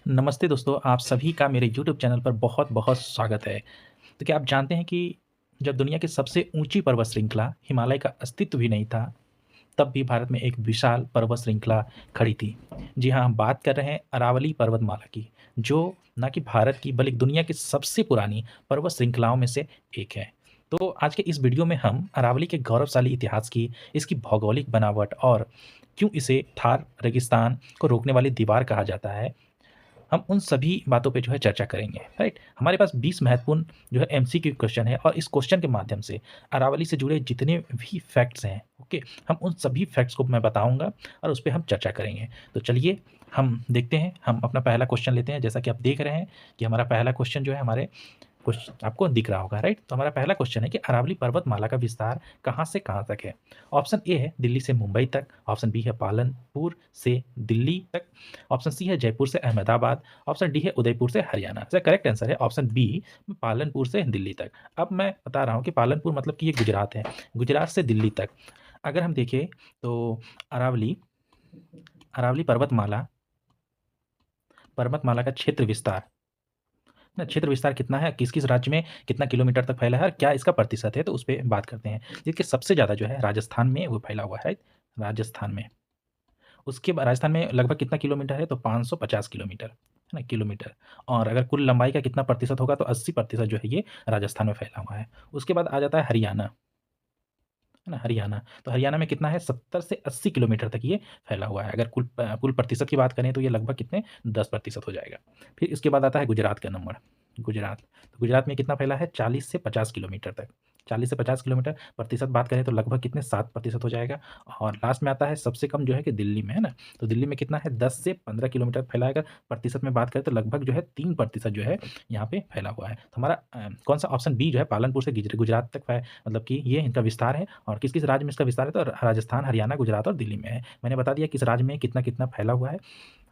नमस्ते दोस्तों, आप सभी का मेरे यूट्यूब चैनल पर बहुत-बहुत स्वागत है। तो क्या आप जानते हैं कि जब दुनिया की सबसे ऊँची पर्वत श्रृंखला हिमालय का अस्तित्व भी नहीं था, तब भी भारत में एक विशाल पर्वत श्रृंखला खड़ी थी। जी हाँ, हम बात कर रहे हैं अरावली पर्वतमाला की, जो ना कि भारत की बल्कि दुनिया की सबसे पुरानी पर्वत श्रृंखलाओं में से एक है। तो आज के इस वीडियो में हम अरावली के गौरवशाली इतिहास की, इसकी भौगोलिक बनावट और क्यों इसे थार रेगिस्तान को रोकने वाली दीवार कहा जाता है, हम उन सभी बातों पे जो है चर्चा करेंगे, राइट? हमारे पास 20 महत्वपूर्ण जो है एमसीक्यू क्वेश्चन है और इस क्वेश्चन के माध्यम से अरावली से जुड़े जितने भी फैक्ट्स हैं, ओके, हम उन सभी फैक्ट्स को मैं बताऊंगा और उस पे हम चर्चा करेंगे। तो चलिए हम देखते हैं, हम अपना पहला क्वेश्चन लेते हैं। जैसा कि आप देख रहे हैं कि हमारा पहला क्वेश्चन जो है हमारे कुछ आपको दिख रहा होगा, राइट? तो हमारा पहला क्वेश्चन है कि अरावली पर्वतमाला का विस्तार कहाँ से कहाँ तक है? ऑप्शन ए है दिल्ली से मुंबई तक, ऑप्शन बी है पालनपुर से दिल्ली तक, ऑप्शन सी है जयपुर से अहमदाबाद, ऑप्शन डी है उदयपुर से हरियाणा। इसका करेक्ट आंसर है ऑप्शन बी, पालनपुर से दिल्ली तक। अब मैं बता रहा हूँ कि पालनपुर मतलब कि ये गुजरात है, गुजरात से दिल्ली तक। अगर हम देखें तो अरावली अरावली पर्वतमाला का क्षेत्र विस्तार ना, क्षेत्र विस्तार कितना है, किस-किस राज्य में कितना किलोमीटर तक फैला है और क्या इसका प्रतिशत है, तो उस पे बात करते हैं। देखिए सबसे ज़्यादा जो है राजस्थान में वो फैला हुआ है, राजस्थान में। उसके बाद राजस्थान में लगभग कितना किलोमीटर है, तो 550 किलोमीटर, है ना, किलोमीटर। और अगर कुल लंबाई का कितना प्रतिशत होगा, तो 80% जो है ये राजस्थान में फैला हुआ है। उसके बाद आ जाता है हरियाणा, है ना, हरियाणा। तो हरियाणा में कितना है, 70 से 80 किलोमीटर तक ये फैला हुआ है। अगर कुल प्रतिशत की बात करें तो ये लगभग कितने 10% हो जाएगा। फिर इसके बाद आता है गुजरात का नंबर, गुजरात। तो गुजरात में कितना फैला है, 40 से 50 किलोमीटर तक। 40 से 50 किलोमीटर, प्रतिशत बात करें तो लगभग कितने 7% हो जाएगा। और लास्ट में आता है सबसे कम जो है कि दिल्ली में, है ना। तो दिल्ली में कितना है, 10 से 15 किलोमीटर फैला है। अगर प्रतिशत में बात करें तो लगभग जो है 3% जो है यहाँ पे फैला हुआ है। तो हमारा कौन सा ऑप्शन बी जो है पालनपुर से गुजरात तक मतलब कि ये इनका विस्तार है। और किस-किस राज्य में इसका विस्तार है, तो राजस्थान, हरियाणा, गुजरात और दिल्ली में है। मैंने बता दिया किस राज्य में कितना-कितना फैला हुआ है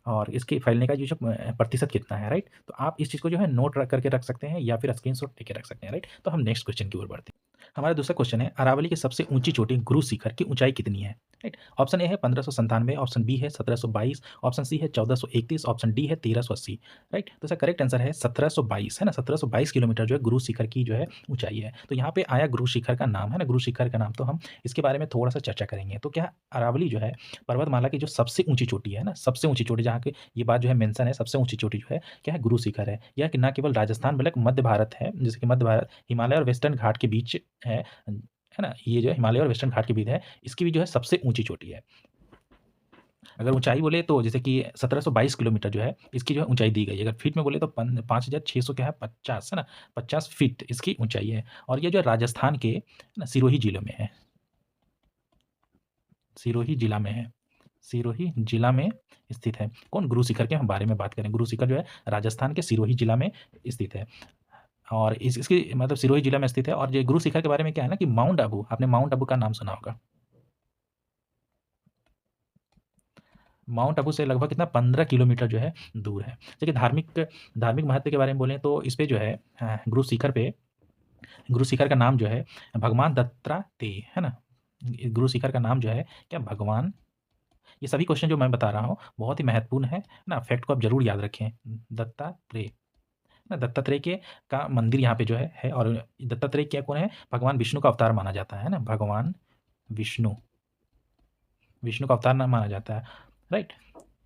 और इसके फैलने का जो प्रतिशत कितना है, राइट? तो आप इस चीज़ को जो है नोट करके रख सकते हैं या फिर स्क्रीनशॉट लेके रख सकते हैं, राइट? तो हम नेक्स्ट क्वेश्चन की ओर बढ़ते हैं। हमारा दूसरा क्वेश्चन है अरावली की सबसे ऊँची चोटी गुरु शिखर की ऊँचाई कितनी है? राइट? ऑप्शन ए है 1597, ऑप्शन बी है 1722, ऑप्शन सी है 1431, ऑप्शन डी है 1380, राइट? तो इसका करेक्ट आंसर है 1722, है ना? 1722 किलोमीटर जो है गुरु शिखर की जो है ऊँचाई है। तो यहाँ पे आया गुरु शिखर का नाम, है ना? गुरु शिखर का नाम, तो हम इसके बारे में थोड़ा-सा चर्चा करेंगे। तो क्या अरावली जो है पर्वतमाला की जो सबसे ऊँची चोटी है ना, सबसे ऊँची चोटी जहाँ की ये बात जो है मेंशन है, सबसे ऊँची चोटी जो है क्या है, गुरु शिखर है। यह कि ना केवल राजस्थान बल्कि मध्य भारत है, जैसे कि मध्य भारत हिमालय और वेस्टर्न घाट के बीच है ना? ये जो है हिमालय और वेस्टर्न घाट के बीच है, इसकी भी जो है सबसे ऊँची चोटी है। अगर ऊँचाई बोले तो जैसे कि 1722 किलोमीटर जो है, इसकी जो है ऊँचाई दी गई है। अगर फीट में बोले तो 5600 क्या है 50, है ना? 50 फीट इसकी ऊँचाई है और ये जो है राजस्थान के है ना सिरोही जिले में है। सिरोही जिला में है। सिरोही जिला में स्थित है। कौन? गुरु शिखर के हम बारे में बात करें। गुरु शिखर जो है राजस्थान के सिरोही जिला में स्थित है। और इसकी मतलब सिरोही जिला में स्थित है। और ये गुरु शिखर के बारे में क्या है ना कि माउंट आबू, आपने माउंट आबू का नाम सुना होगा। माउंट आबू से लगभग कितना 15 किलोमीटर जो है दूर है। देखिए धार्मिक धार्मिक महत्व के बारे में बोलें तो इस पे जो है गुरु शिखर पे, गुरु शिखर का नाम जो है भगवान दत्तात्रेय, है ना? गुरु शिखर का नाम जो है क्या, भगवान। ये सभी क्वेश्चन जो मैं बता रहा हूँ बहुत ही महत्वपूर्ण है ना, फैक्ट को आप ज़रूर याद रखें। दत्तात्रेय ना, दत्तात्रेय के का मंदिर यहाँ पे जो है। और दत्तात्रेय क्या कौन है, भगवान विष्णु का अवतार माना जाता है ना, भगवान विष्णु, विष्णु का अवतार ना माना जाता है, राइट?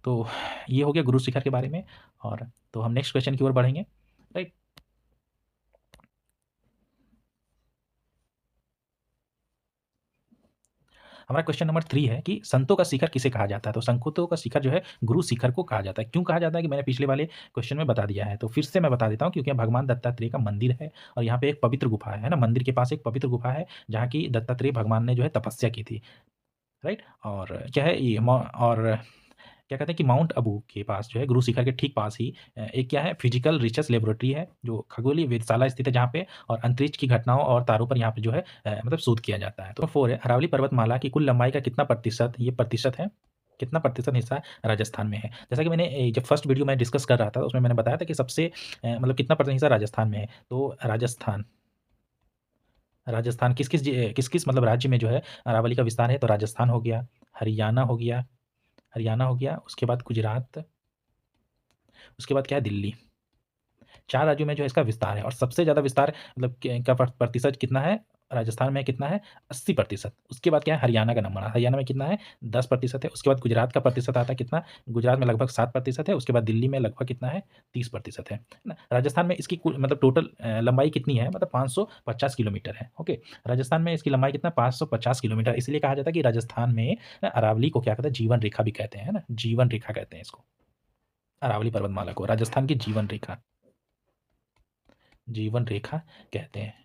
तो ये हो गया गुरु शिखर के बारे में। और तो हम नेक्स्ट क्वेश्चन की ओर बढ़ेंगे, राइट? हमारा क्वेश्चन नंबर 3 है कि संतों का शिखर किसे कहा जाता है? तो संतों का शिखर जो है गुरु शिखर को कहा जाता है। क्यों कहा जाता है कि मैंने पिछले वाले क्वेश्चन में बता दिया है। तो फिर से मैं बता देता हूँ, क्योंकि भगवान दत्तात्रेय का मंदिर है और यहाँ पे एक पवित्र गुफा है ना? मंदिर के पास एक पवित्र गुफा है जहाँ की दत्तात्रेय भगवान ने जो है तपस्या की थी, राइट? और क्या है ये और क्या कहते हैं कि माउंट आबू के पास जो है गुरु शिखर के ठीक पास ही एक क्या है फिजिकल रिसर्च लेबोरेटरी है, जो खगोलीय वेधशाला स्थित है जहाँ पे, और अंतरिक्ष की घटनाओं और तारों पर यहाँ पे जो है मतलब शोध किया जाता है। तो 4 है अरावली पर्वतमाला की कुल लंबाई का कितना प्रतिशत, ये प्रतिशत है, कितना प्रतिशत हिस्सा राजस्थान में है? जैसा कि मैंने जब फर्स्ट वीडियो में डिस्कस कर रहा था, उसमें मैंने बताया था कि सबसे मतलब कितना परसेंट हिस्सा राजस्थान में है। तो राजस्थान, राजस्थान किस-किस मतलब राज्य में जो है अरावली का विस्तार है? तो राजस्थान हो गया, हरियाणा हो गया, हरियाणा हो गया, उसके बाद गुजरात, उसके बाद क्या है दिल्ली। 4 राज्यों में जो है इसका विस्तार है और सबसे ज़्यादा विस्तार मतलब का प्रतिशत कितना है? राजस्थान में कितना है? 80%। उसके बाद क्या है हरियाणा का नंबर, हरियाणा में कितना है? 10% है। उसके बाद गुजरात का प्रतिशत आता है कितना? गुजरात में लगभग 7% है। उसके बाद दिल्ली में लगभग कितना है? 30% है ना? राजस्थान में इसकी कुल मतलब टोटल लंबाई कितनी है? मतलब 550 किलोमीटर है। ओके, राजस्थान में इसकी लंबाई कितना 550 किलोमीटर, इसलिए कहा जाता है कि राजस्थान में अरावली को क्या कहते हैं? जीवन रेखा भी कहते हैं, है ना? जीवन रेखा कहते हैं इसको, अरावली पर्वतमाला को राजस्थान की जीवन रेखा, जीवन रेखा कहते हैं।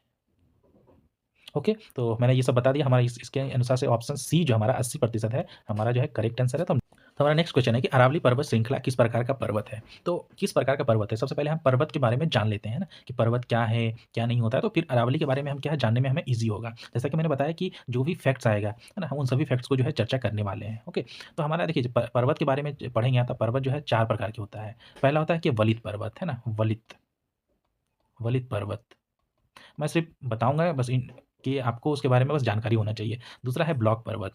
ओके, तो मैंने ये सब बता दिया। हमारा इसके अनुसार से ऑप्शन सी जो हमारा 80% है, हमारा जो है करेक्ट आंसर है। तो हमारा नेक्स्ट क्वेश्चन है कि अरावली पर्वत श्रृंखला किस प्रकार का पर्वत है? तो किस प्रकार का पर्वत है? सबसे पहले हम पर्वत के बारे में जान लेते हैं ना, कि पर्वत क्या है, क्या नहीं होता है, तो फिर अरावली के बारे में हम क्या है जानने में हमें ईज़ी होगा। जैसा कि मैंने बताया कि जो भी फैक्ट्स आएगा, है ना, हम उन सभी फैक्ट्स को जो है चर्चा करने वाले हैं। ओके, तो हमारा देखिए पर्वत के बारे में पढ़ेंगे तो पर्वत जो है 4 प्रकार के होता है। पहला होता है कि वलित पर्वत, है ना, वलित, वलित पर्वत। मैं सिर्फ बताऊँगा बस इन कि आपको उसके बारे में बस जानकारी होना चाहिए। दूसरा है ब्लॉक पर्वत,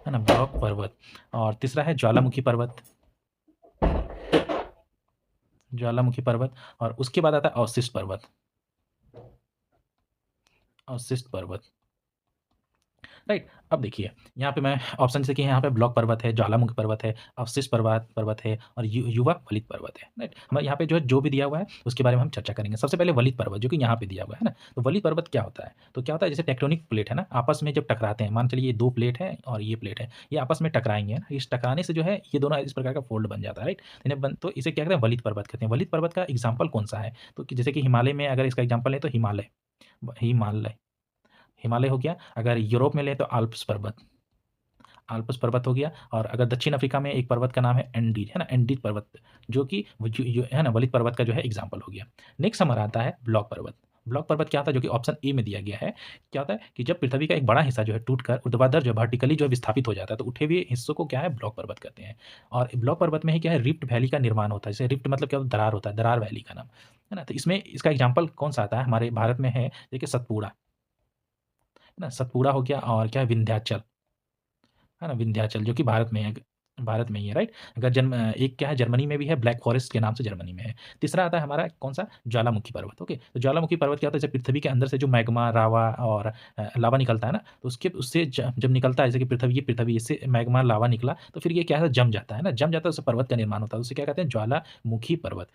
है ना, ब्लॉक पर्वत। और तीसरा है ज्वालामुखी पर्वत, ज्वालामुखी पर्वत। और उसके बाद आता है अवशिष्ट पर्वत, अवशिष्ट पर्वत। राइट, अब देखिए यहाँ पे मैं ऑप्शन जैसे कि यहाँ पे ब्लॉक पर्वत है, ज्वालामुखी पर्वत है, अवशिष्ट पर्वत पर्वत है और युवा वलित पर्वत है। राइट, हमारे यहाँ पे जो भी दिया हुआ है उसके बारे में हम चर्चा करेंगे। सबसे पहले वलित पर्वत जो कि यहाँ पे दिया हुआ है ना, तो वलित पर्वत क्या होता है? तो क्या होता है, जैसे टेक्टोनिक प्लेट है ना, आपस में जब टकराते हैं, मान चलिए ये 2 प्लेट है और ये प्लेट है, ये आपस में टकराएंगे ना, इस टकराने से जो है ये दोनों इस प्रकार का फोल्ड बन जाता है। राइट, तो इसे क्या कहते हैं? वलित पर्वत कहते हैं। वलित पर्वत का एग्जाम्पल कौन सा है? तो जैसे कि हिमालय में अगर इसका एग्जाम्पल है तो हिमालय, हिमालय, हिमालय हो गया। अगर यूरोप में ले तो आल्प्स पर्वत, आल्प्स पर्वत हो गया। और अगर दक्षिण अफ्रीका में एक पर्वत का नाम है एंडीज, है ना, एंडीज पर्वत, जो कि है ना वलित पर्वत का जो है एग्जाम्पल हो गया। नेक्स्ट हमारा आता है ब्लॉक पर्वत। ब्लॉक पर्वत क्या होता है, जो कि ऑप्शन ए में दिया गया है। क्या होता है कि जब पृथ्वी का एक बड़ा हिस्सा जो है टूटकर ऊर्ध्वाधर जो वर्टिकली जो है विस्थापित हो जाता है, तो उठे हुए हिस्सों को क्या है ब्लॉक पर्वत कहते हैं। और ब्लॉक पर्वत में ही क्या है रिफ्ट वैली का निर्माण होता है। जैसे रिफ्ट मतलब क्या होता है? दरार होता है, दरार वैली का नाम, है ना। तो इसमें इसका एग्जाम्पल कौन सा आता है? हमारे भारत में है देखिए सतपुड़ा, है ना, सतपुड़ा हो गया। और क्या है विंध्याचल, है ना, विंध्याचल जो कि भारत में है, भारत में ही है। राइट, अगर एक क्या है जर्मनी में भी है, ब्लैक फॉरेस्ट के नाम से जर्मनी में है। तीसरा आता है हमारा कौन सा? ज्वालामुखी पर्वत। ओके, तो ज्वालामुखी पर्वत क्या होता है? जैसे पृथ्वी के अंदर से जो मैग्मा लावा और लावा निकलता है ना, तो उसके उससे जब निकलता है, जैसे कि पृथ्वी इससे मैग्मा लावा निकला, तो फिर ये क्या है जम जाता है ना, जम जाता है, उससे पर्वत का निर्माण होता है। उसे क्या कहते हैं? ज्वालामुखी पर्वत,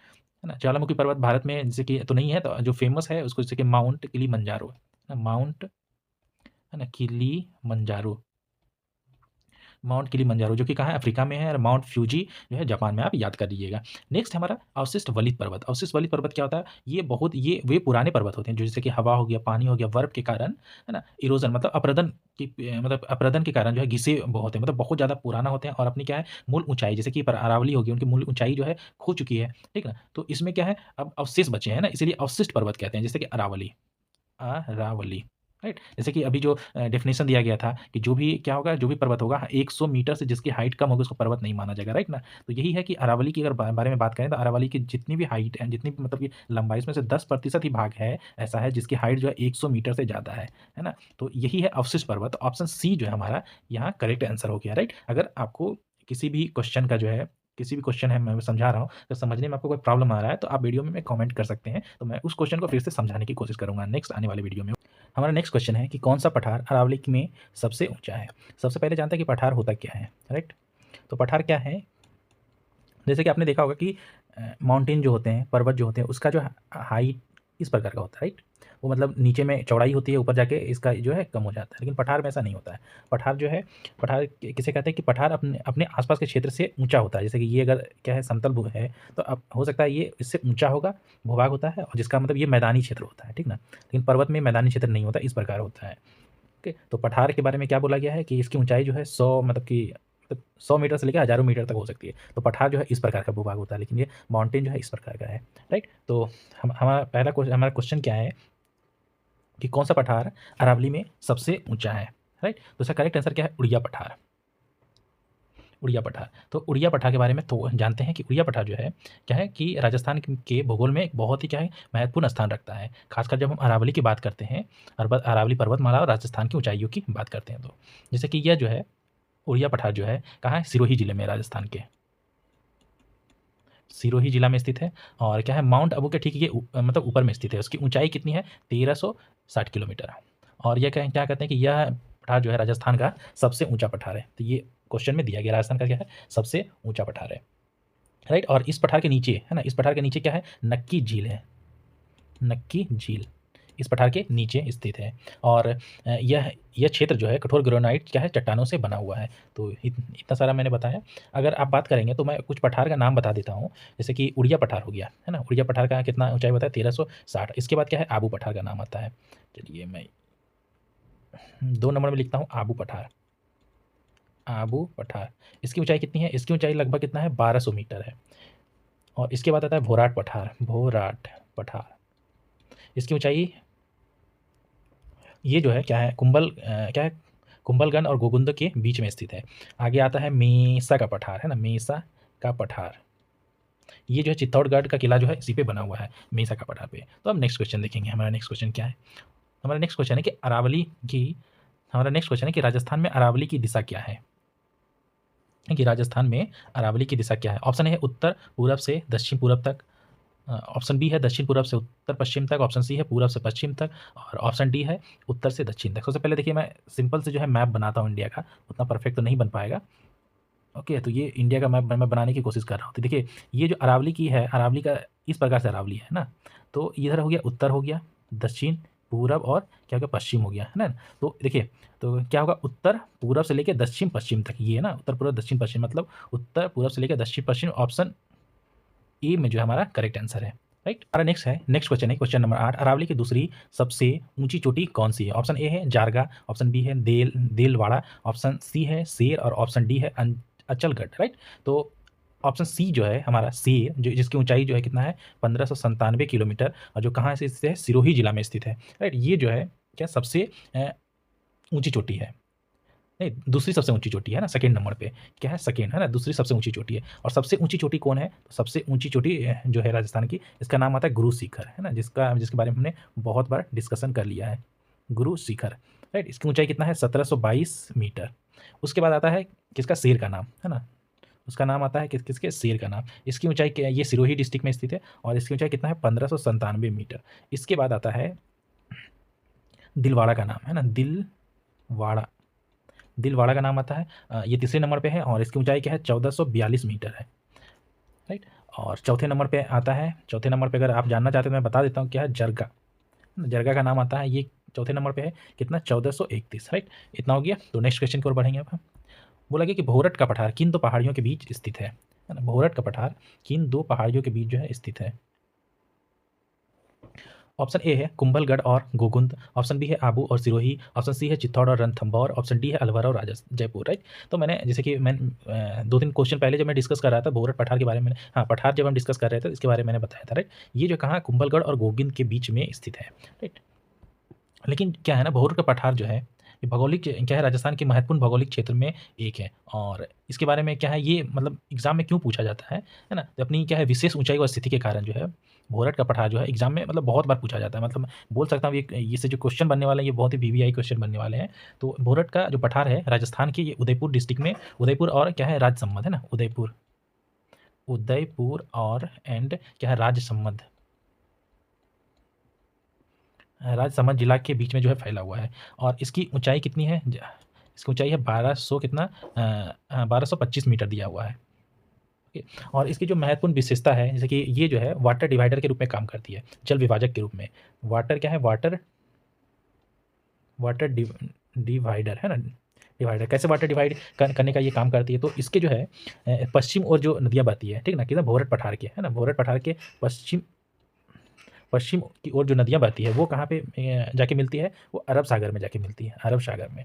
है ना। ज्वालामुखी पर्वत भारत में जैसे कि तो नहीं है, तो जो फेमस है उसको जैसे कि माउंट किलीमंजारो, माउंट, है ना, किलीमंजारो, माउंट किलीमंजारो जो कि कहाँ है? अफ्रीका में है। और माउंट फ्यूजी जो है जापान में, आप याद कर लीजिएगा। नेक्स्ट हमारा अवशिष्ट वलित पर्वत। अवशिष्ट वलित पर्वत क्या होता है? ये वे पुराने पर्वत होते हैं जो जैसे कि हवा हो गया, पानी हो गया, बर्फ के कारण, है ना, इरोजन मतलब मतलब अपरदन के कारण जो है घिसे होते हैं, मतलब बहुत ज़्यादा पुराना होते हैं। और अपनी क्या है मूल ऊंचाई, जैसे कि अरावली होगी, उनकी मूल ऊंचाई जो है खो चुकी है, ठीक ना। तो इसमें क्या है अब अवशेष बचे हैं ना, इसलिए अवशिष्ट पर्वत कहते हैं, जैसे कि अरावली, अरावली। राइट, जैसे कि अभी जो डेफिनेशन दिया गया था कि जो भी क्या होगा, जो भी पर्वत होगा 100 मीटर से जिसकी हाइट कम होगी उसको पर्वत नहीं माना जाएगा। राइट ना, तो यही है कि अरावली की अगर बारे में बात करें तो अरावली की जितनी भी हाइट है, जितनी भी मतलब कि लंबाई, इसमें से 10% ही भाग है ऐसा है जिसकी हाइट जो है 100 मीटर से ज़्यादा है ना। तो यही है अवशिष्ट पर्वत। ऑप्शन सी जो है हमारा यहाँ करेक्ट आंसर हो गया। राइट, अगर आपको किसी भी क्वेश्चन का जो है किसी भी क्वेश्चन है मैं समझा रहा हूँ, तो समझने में आपको कोई प्रॉब्लम आ रहा है तो आप वीडियो में कमेंट कर सकते हैं, तो मैं उस क्वेश्चन को फिर से समझाने की कोशिश करूँगा नेक्स्ट आने वाले वीडियो में। हमारा नेक्स्ट क्वेश्चन है कि कौन सा पठार अरावली में सबसे ऊंचा है? सबसे पहले जानते हैं कि पठार होता क्या है। राइट, तो पठार क्या है? जैसे कि आपने देखा होगा कि माउंटेन जो होते हैं, पर्वत जो होते हैं, उसका जो हाइट इस प्रकार का होता है। राइट, वो मतलब नीचे में चौड़ाई होती है, ऊपर जाके इसका जो है कम हो जाता है। लेकिन पठार में ऐसा नहीं होता है। पठार जो है, पठार किसे कहते हैं कि पठार अपने अपने आसपास के क्षेत्र से ऊंचा होता है। जैसे कि ये अगर क्या है समतल भू है, तो अब हो सकता है ये इससे ऊंचा होगा, भूभाग होता है, और जिसका मतलब ये मैदानी क्षेत्र होता है, ठीक ना। लेकिन पर्वत में मैदानी क्षेत्र नहीं होता, इस प्रकार होता है। ओके, तो पठार के बारे में क्या बोला गया है कि इसकी ऊंचाई जो है 100 मतलब कि 100 मीटर से लेकर हज़ारों मीटर तक हो सकती है। तो पठार जो है इस प्रकार का भूभाग होता है, लेकिन ये माउंटेन जो है इस प्रकार का है। राइट, तो हमारा क्वेश्चन क्या है कि कौन सा पठार अरावली में सबसे ऊंचा है? राइट, तो इसका करेक्ट आंसर क्या है? उड़िया पठार, उड़िया पठार। तो उड़िया पठार के बारे में तो जानते हैं कि उड़िया पठार जो है क्या है कि राजस्थान के भूगोल में एक बहुत ही क्या है महत्वपूर्ण स्थान रखता है, खासकर जब हम अरावली की बात करते हैं, अरावली पर्वतमाला और राजस्थान की ऊंचाइयों की बात करते हैं। तो जैसे कि यह जो है उड़िया पठार जो है कहाँ है? सिरोही जिले में, राजस्थान के सिरोही जिला में स्थित है और क्या है माउंट आबू के ठीक ये मतलब ऊपर में स्थित है। उसकी ऊंचाई कितनी है 1360 किलोमीटर। और यह क्या क्या कहते हैं कि यह पठार जो है राजस्थान का सबसे ऊंचा पठार है। तो ये क्वेश्चन में दिया गया राजस्थान का क्या है सबसे ऊंचा पठार है, राइट। और इस पठार के नीचे है ना, इस पठार के नीचे क्या है नक्की झील है, नक्की झील इस पठार के नीचे स्थित है। और यह क्षेत्र जो है कठोर ग्रेनाइट क्या है चट्टानों से बना हुआ है। तो इतना सारा मैंने बताया। अगर आप बात करेंगे तो मैं कुछ पठार का नाम बता देता हूँ, जैसे कि उड़िया पठार हो गया है ना, उड़िया पठार का कितना ऊंचाई बताया 1360। इसके बाद क्या है आबू पठार का नाम आता है। चलिए मैं 2 नंबर में लिखता हूँ आबू पठार, आबू पठार। इसकी ऊंचाई कितनी है, इसकी ऊंचाई लगभग कितना है 1200 मीटर है। और इसके बाद आता है भोराट पठार, भोराट पठार। इसकी ऊंचाई ये जो है क्या है क्या है कुंभलगढ़ और गोगुंद के बीच में स्थित है। आगे आता है मेसा का पठार है ना, मेसा का पठार। ये जो है चित्तौड़गढ़ का किला जो है इसी पे बना हुआ है, मेसा का पठार पे। तो अब नेक्स्ट क्वेश्चन देखेंगे। हमारा नेक्स्ट क्वेश्चन क्या है, हमारा नेक्स्ट क्वेश्चन है कि अरावली की हमारा नेक्स्ट क्वेश्चन है कि राजस्थान में अरावली की दिशा क्या है, कि राजस्थान में अरावली की दिशा क्या है। ऑप्शन है उत्तर पूरब से दक्षिण पूरब तक, ऑप्शन बी है दक्षिण पूरब से उत्तर पश्चिम तक, ऑप्शन सी है पूरब से पश्चिम तक, और ऑप्शन डी है उत्तर से दक्षिण तक। सबसे पहले देखिए मैं सिंपल से जो है मैप बनाता हूँ इंडिया का, उतना परफेक्ट तो नहीं बन पाएगा। ओके, तो ये इंडिया का मैप मैं बनाने की कोशिश कर रहा हूँ। तो देखिए ये जो अरावली की है, अरावली का इस प्रकार से अरावली है ना, तो इधर हो गया उत्तर, हो गया दक्षिण, पूरब और क्या हो गया पश्चिम हो गया है ना। तो देखिए तो क्या होगा उत्तर पूरब से लेकर दक्षिण पश्चिम तक, ये है ना उत्तर पूरब दक्षिण पश्चिम, मतलब उत्तर पूरब से लेकर दक्षिण पश्चिम। ऑप्शन ए में जो है हमारा करेक्ट आंसर है, राइट। हमारा नेक्स्ट क्वेश्चन है क्वेश्चन नंबर 8। अरावली की दूसरी सबसे ऊंची चोटी कौन सी है। ऑप्शन ए है जारगा, ऑप्शन बी है देलवाड़ा, ऑप्शन सी है शेर और ऑप्शन डी है अचलगढ़, राइट। तो ऑप्शन सी जो है हमारा शेर, जो जिसकी ऊंचाई जो है कितना है 1597 किलोमीटर, और जो कहाँ से स्थित है सिरोही जिला में स्थित है, राइट। ये जो है क्या सबसे ऊंची चोटी है, नहीं दूसरी सबसे ऊंची चोटी है ना, सेकंड नंबर पे क्या है सेकंड है ना, दूसरी सबसे ऊंची चोटी है। और सबसे ऊंची चोटी कौन है, तो सबसे ऊंची चोटी जो है राजस्थान की, इसका नाम आता है गुरु शिखर है ना, जिसके बारे में हमने बहुत बार डिस्कशन कर लिया है, गुरु शिखर, राइट। इसकी ऊंचाई कितना है 1722 मीटर। उसके बाद आता है किसका शेर का नाम है ना, उसका नाम आता है किसके शेर का नाम। इसकी ऊंचाई क्या है, ये सिरोही डिस्ट्रिक्ट में स्थित है और इसकी ऊंचाई कितना है 1597 मीटर। इसके बाद आता है दिलवाड़ा का नाम है ना, दिलवाड़ा, दिलवाड़ा का नाम आता है, ये तीसरे नंबर पे है और इसकी ऊंचाई क्या है 1442 मीटर है, राइट। और चौथे नंबर पे आता है, चौथे नंबर पे अगर आप जानना चाहते हैं तो मैं बता देता हूँ क्या है जरगा, जरगा का नाम आता है, ये चौथे नंबर पे है कितना 1431, राइट। इतना हो गया। तो नेक्स्ट क्वेश्चन की ओर बढ़ेंगे अब हम। बोला गया कि भोरट का पठार किन दो पहाड़ियों के बीच स्थित है ना, भोरट का पठार किन दो पहाड़ियों के बीच जो है स्थित है। ऑप्शन ए है कुंभलगढ़ और गोगुंद, ऑप्शन बी है आबू और सिरोही, ऑप्शन सी है चित्तौड़ और रणथंभौर, ऑप्शन डी है अलवर और जयपुर, राइट। तो मैंने जैसे कि मैं 2-3 क्वेश्चन पहले जब मैं डिस्कस कर रहा था भोरट पठार के बारे में, हाँ पठार जब हम डिस्कस कर रहे थे इसके बारे में मैंने बताया था, राइट। ये जो कहाँ कुंभलगढ़ और गोगिंद के बीच में स्थित है, राइट। लेकिन क्या है ना भोरट का पठार जो है ये भौगोलिक क्या है राजस्थान के महत्वपूर्ण भौगोलिक क्षेत्र में एक है। और इसके बारे में क्या है ये मतलब एग्जाम में क्यों पूछा जाता है ना, तो अपनी क्या है विशेष ऊंचाई और स्थिति के कारण जो है भोरट का पठार जो है एग्जाम में मतलब बहुत बार पूछा जाता है। मतलब बोल सकता हूँ ये से जो क्वेश्चन बनने वाले हैं ये बहुत ही वीवीआई क्वेश्चन बनने वाले हैं। तो भोरट का जो पठार है राजस्थान के ये उदयपुर डिस्ट्रिक्ट में, उदयपुर और क्या है राजसमंद है ना, उदयपुर, उदयपुर और एंड क्या है राजसमंद, राजसमंद जिला के बीच में जो है फैला हुआ है। और इसकी ऊंचाई कितनी है, इसकी ऊंचाई है 1200 कितना 1225 मीटर दिया हुआ है। ओके। और इसकी जो महत्वपूर्ण विशेषता है जैसे कि ये जो है वाटर डिवाइडर के रूप में काम करती है, जल विभाजक के रूप में। वाटर क्या है वाटर वाटर डिवाइडर है ना, डिवाइडर कैसे वाटर डिवाइड करने का ये काम करती है। तो इसके जो है पश्चिम और जो नदियाँ बहती है ठीक ना, कितना भोरट पठार के है ना, भोरट पठार के पश्चिम पश्चिम की ओर जो नदियाँ बहती है वो कहाँ पे जाके मिलती है, वो अरब सागर में जाके मिलती है, अरब सागर में।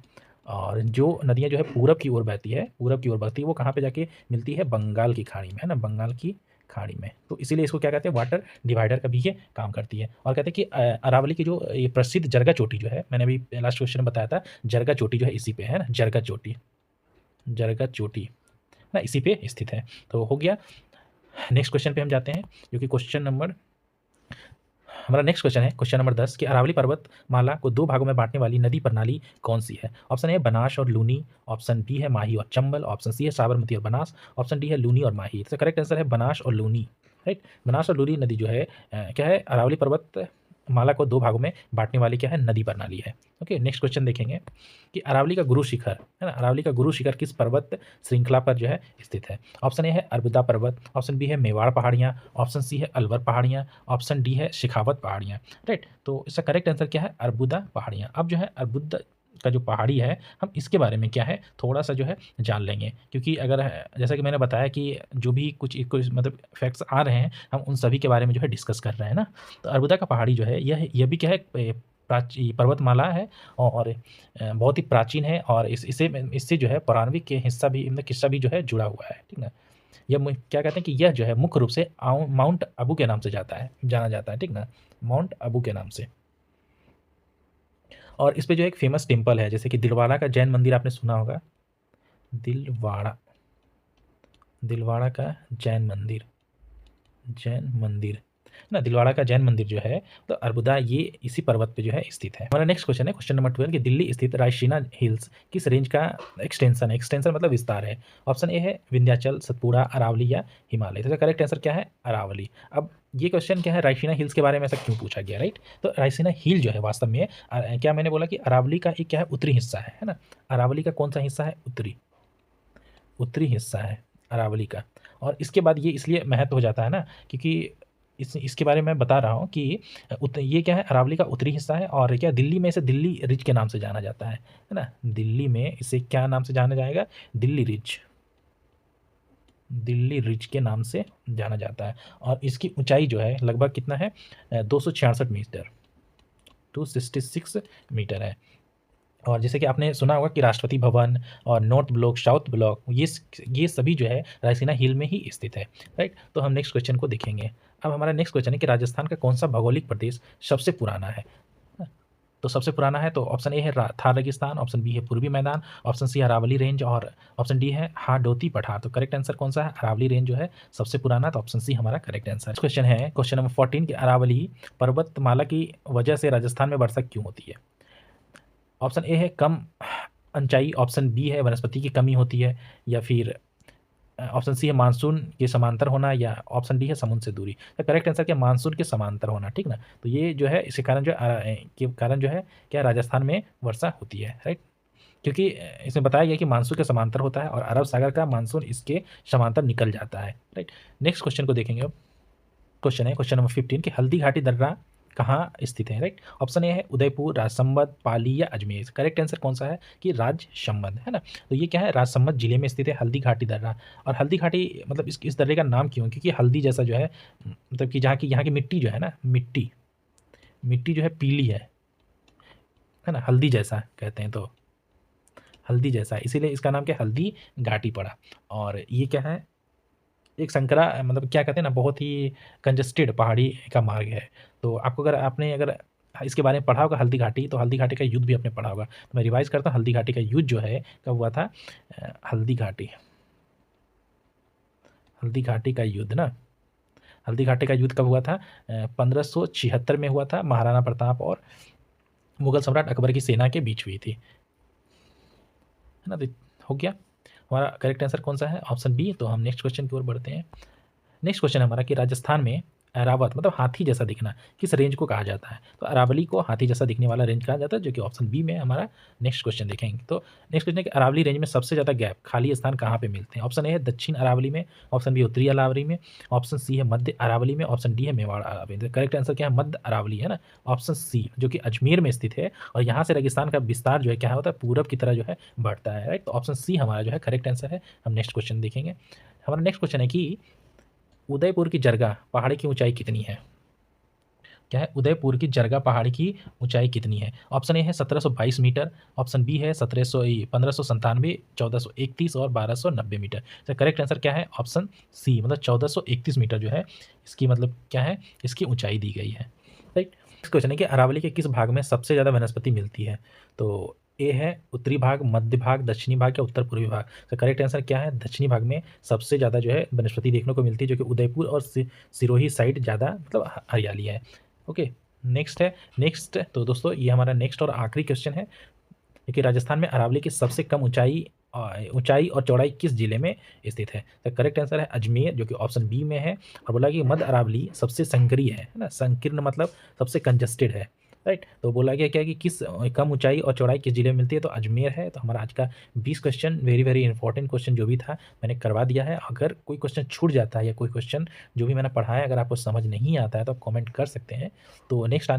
और जो नदियाँ जो है पूरब की ओर बहती है, पूरब की ओर बहती है वो कहाँ पे जाके मिलती है, बंगाल की खाड़ी में है ना, बंगाल की खाड़ी में। तो इसीलिए इसको क्या कहते हैं वाटर डिवाइडर का भी ये काम करती है। और कहते हैं कि अरावली की जो ये प्रसिद्ध जरगा चोटी जो है, मैंने अभी लास्ट क्वेश्चन में बताया था जरगा चोटी जो है इसी पे है ना, जरगा चोटी, जरगा चोटी ना इसी पे स्थित है। तो हो गया। नेक्स्ट क्वेश्चन पे हम जाते हैं जो कि क्वेश्चन नंबर हमारा नेक्स्ट क्वेश्चन है क्वेश्चन नंबर 10 कि अरावली पर्वतमाला को दो भागों में बांटने वाली नदी प्रणाली कौन सी है? ऑप्शन ए बनास और लूनी, ऑप्शन बी है माही और चंबल, ऑप्शन सी है साबरमती और बनास, ऑप्शन डी है लूनी और माही। तो करेक्ट आंसर है बनास और लूनी, राइट। बनास और लूनी नदी जो है क्या है, अरावली पर्वत माला को दो भागों में बांटने वाली क्या है, नदी प्रणाली है। ओके, नेक्स्ट क्वेश्चन देखेंगे कि अरावली का गुरु शिखर है ना, अरावली का गुरु शिखर किस पर्वत श्रृंखला पर जो है स्थित है? ऑप्शन ए है अर्बुदा पर्वत, ऑप्शन बी है मेवाड़ पहाड़ियाँ, ऑप्शन सी है अलवर पहाड़ियाँ, ऑप्शन डी है शेखावत पहाड़ियाँ, राइट। तो इसका करेक्ट आंसर क्या है, अर्बुदा पहाड़ियाँ। अब जो है अर्बुदा का जो पहाड़ी है, हम इसके बारे में क्या है थोड़ा सा जो है जान लेंगे, क्योंकि अगर जैसा कि मैंने बताया कि जो भी कुछ मतलब फैक्ट्स आ रहे हैं, हम उन सभी के बारे में जो है डिस्कस कर रहे हैं ना। तो अर्बुदा का पहाड़ी जो है यह भी क्या है, पर्वतमाला है और बहुत ही प्राचीन है, और इससे जो है पौराणिक के हिस्सा भी मतलब किस्सा भी जो है जुड़ा हुआ है, ठीक ना। यह क्या कहते हैं कि यह जो है मुख्य रूप से माउंट अबू के नाम से जाना जाता है, ठीक ना, माउंट अबू के नाम से। और इस पे जो एक फेमस टेम्पल है, जैसे कि दिलवाड़ा का जैन मंदिर आपने सुना होगा, दिलवाड़ा का जैन मंदिर ना, दिलवाड़ा का जैन मंदिर जो है तो अर्बुदा ये इसी पर्वत पे जो है स्थित है। हमारा नेक्स्ट क्वेश्चन है क्वेश्चन नंबर 12 कि दिल्ली स्थित रायसीना हिल्स किस रेंज का एक्सटेंशन है? एक्सटेंशन मतलब विस्तार है। ऑप्शन ए है विंध्याचल, सतपुड़ा, अरावली या हिमालय। तो करेक्ट आंसर क्या है, अरावली। अब ये क्वेश्चन क्या है, रायसीना हिल्स के बारे में ऐसा क्यों पूछा गया, राइट। तो रायसीना हिल जो है वास्तव में क्या मैंने बोला कि अरावली का एक क्या है, उत्तरी हिस्सा है ना। अरावली का कौन सा हिस्सा है, उत्तरी हिस्सा है अरावली का। और इसके बाद ये इसलिए महत्व हो जाता है ना, क्योंकि इसके बारे में मैं बता रहा हूँ कि ये क्या है, अरावली का उत्तरी हिस्सा है, और क्या दिल्ली में इसे दिल्ली रिज के नाम से जाना जाता है ना। दिल्ली में इसे क्या नाम से जाना जाएगा, दिल्ली रिज के नाम से जाना जाता है। और इसकी ऊंचाई जो है लगभग कितना है, 266 मीटर, 266 मीटर है। और जैसे कि आपने सुना होगा कि राष्ट्रपति भवन और नॉर्थ ब्लॉक, साउथ ब्लॉक, ये सभी जो है रायसीना हिल में ही स्थित है, राइट। तो हम नेक्स्ट क्वेश्चन को देखेंगे। अब हमारा नेक्स्ट क्वेश्चन है कि राजस्थान का कौन सा भौगोलिक प्रदेश सबसे पुराना है? तो सबसे पुराना है तो ऑप्शन ए है थार रेगिस्तान, ऑप्शन बी है पूर्वी मैदान, ऑप्शन सी अरावली रेंज, और ऑप्शन डी है हाडोती पठार। तो करेक्ट आंसर कौन सा है, अरावली रेंज जो है सबसे पुराना, तो ऑप्शन सी हमारा करेक्ट आंसर। क्वेश्चन है क्वेश्चन नंबर 14 कि अरावली पर्वतमाला की वजह से राजस्थान में वर्षा क्यों होती है? ऑप्शन ए है कम ऊंचाई, ऑप्शन बी है वनस्पति की कमी होती है, या फिर ऑप्शन सी है मानसून के समांतर होना, या ऑप्शन डी है समुद्र से दूरी। तो करेक्ट आंसर क्या, मानसून के समांतर होना, ठीक ना। तो ये जो है इसके कारण जो है क्या राजस्थान में वर्षा होती है, राइट। क्योंकि इसमें बताया गया कि मानसून के समांतर होता है और अरब सागर का मानसून इसके समांतर निकल जाता है, राइट। नेक्स्ट क्वेश्चन को देखेंगे। अब क्वेश्चन है क्वेश्चन नंबर 15 कि हल्दी घाटी दर्रा कहाँ स्थित है, राइट। ऑप्शन ए है उदयपुर, राजसमंद, पाली या अजमेर। करेक्ट आंसर कौन सा है कि राजसमंद, है ना। तो ये क्या है, राजसमंद जिले में स्थित है हल्दी घाटी दर्रा। और हल्दी घाटी मतलब इस दर्रे का नाम क्यों, क्योंकि हल्दी जैसा जो है, मतलब कि यहाँ की मिट्टी जो है ना, मिट्टी जो है पीली है ना, हल्दी जैसा कहते हैं, तो हल्दी जैसा, इसीलिए इसका नाम क्या, हल्दी घाटी पड़ा। और ये क्या है, एक संकरा मतलब क्या कहते हैं ना, बहुत ही कंजस्टेड पहाड़ी का मार्ग है। तो आपको अगर इसके बारे में पढ़ा होगा हल्दी घाटी, तो हल्दी घाटी का युद्ध भी आपने पढ़ा होगा। तो मैं रिवाइज करता हूँ, हल्दी घाटी का युद्ध जो है कब हुआ था, हल्दी घाटी का युद्ध ना, हल्दी घाटी का युद्ध कब हुआ था, 1576 में हुआ था। महाराणा प्रताप और मुगल सम्राट अकबर की सेना के बीच हुई थी, है ना। तो हो गया हमारा करेक्ट आंसर कौन सा है, ऑप्शन बी। तो हम नेक्स्ट क्वेश्चन की ओर बढ़ते हैं। नेक्स्ट क्वेश्चन हमारा कि राजस्थान में अरावत मतलब हाथी जैसा दिखना किस रेंज को कहा जाता है? तो अरावली को हाथी जैसा दिखने वाला रेंज कहा जाता है, जो कि ऑप्शन बी में हमारा नेक्स्ट क्वेश्चन देखेंगे। तो नेक्स्ट क्वेश्चन है कि अरावली रेंज में सबसे ज़्यादा गैप खाली स्थान कहाँ पे मिलते हैं? ऑप्शन ए है दक्षिण अरावली में, ऑप्शन बी उत्तरी अरावली में, ऑप्शन सी है मध्य अरावली में, ऑप्शन डी है मेवाड़ अरावली में। करेक्ट आंसर क्या है, मध्य अरावली, है ना, ऑप्शन सी, जो कि अजमेर में स्थित है। और यहाँ से रेगिस्तान का विस्तार जो है क्या होता है, पूरब की तरह जो है बढ़ता है, राइट। तो ऑप्शन सी हमारा जो है करेक्ट आंसर है। हम नेक्स्ट क्वेश्चन देखेंगे। हमारा नेक्स्ट क्वेश्चन है कि उदयपुर की जरगा पहाड़ी की ऊंचाई कितनी है? क्या है, उदयपुर की जरगा पहाड़ी की ऊंचाई कितनी है? ऑप्शन ए है 1722 मीटर, ऑप्शन बी है 1597, 1431 और 1290 मीटर। तो करेक्ट आंसर क्या है, ऑप्शन सी, मतलब 1431 मीटर जो है इसकी मतलब क्या है, इसकी ऊंचाई दी गई है, राइट। नेक्स्ट क्वेश्चन है कि अरावली के किस भाग में सबसे ज़्यादा वनस्पति मिलती है? तो ए है उत्तरी भाग, मध्य भाग, दक्षिणी भाग या उत्तर पूर्वी भाग। तो करेक्ट आंसर क्या है, दक्षिणी भाग में सबसे ज़्यादा जो है वनस्पति देखने को मिलती है, जो कि उदयपुर और सिरोही साइड ज़्यादा मतलब हरियाली है। ओके, नेक्स्ट तो दोस्तों ये हमारा नेक्स्ट और आखिरी क्वेश्चन है कि राजस्थान में अरावली की सबसे कम ऊंचाई और चौड़ाई किस जिले में स्थित है? तो करेक्ट आंसर है अजमेर, जो कि ऑप्शन बी में है। और बोला कि मध्य अरावली सबसे संकरीय है ना, संकीर्ण मतलब सबसे कंजस्टेड है, राइट। तो बोला गया क्या कि किस कम ऊंचाई और चौड़ाई किस जिले में मिलती है, तो अजमेर है। तो हमारा आज का 20 question very very important question जो भी था मैंने करवा दिया है। अगर कोई क्वेश्चन छूट जाता है या कोई क्वेश्चन जो भी मैंने पढ़ाया अगर आपको समझ नहीं आता है तो आप कमेंट कर सकते हैं। तो नेक्स्ट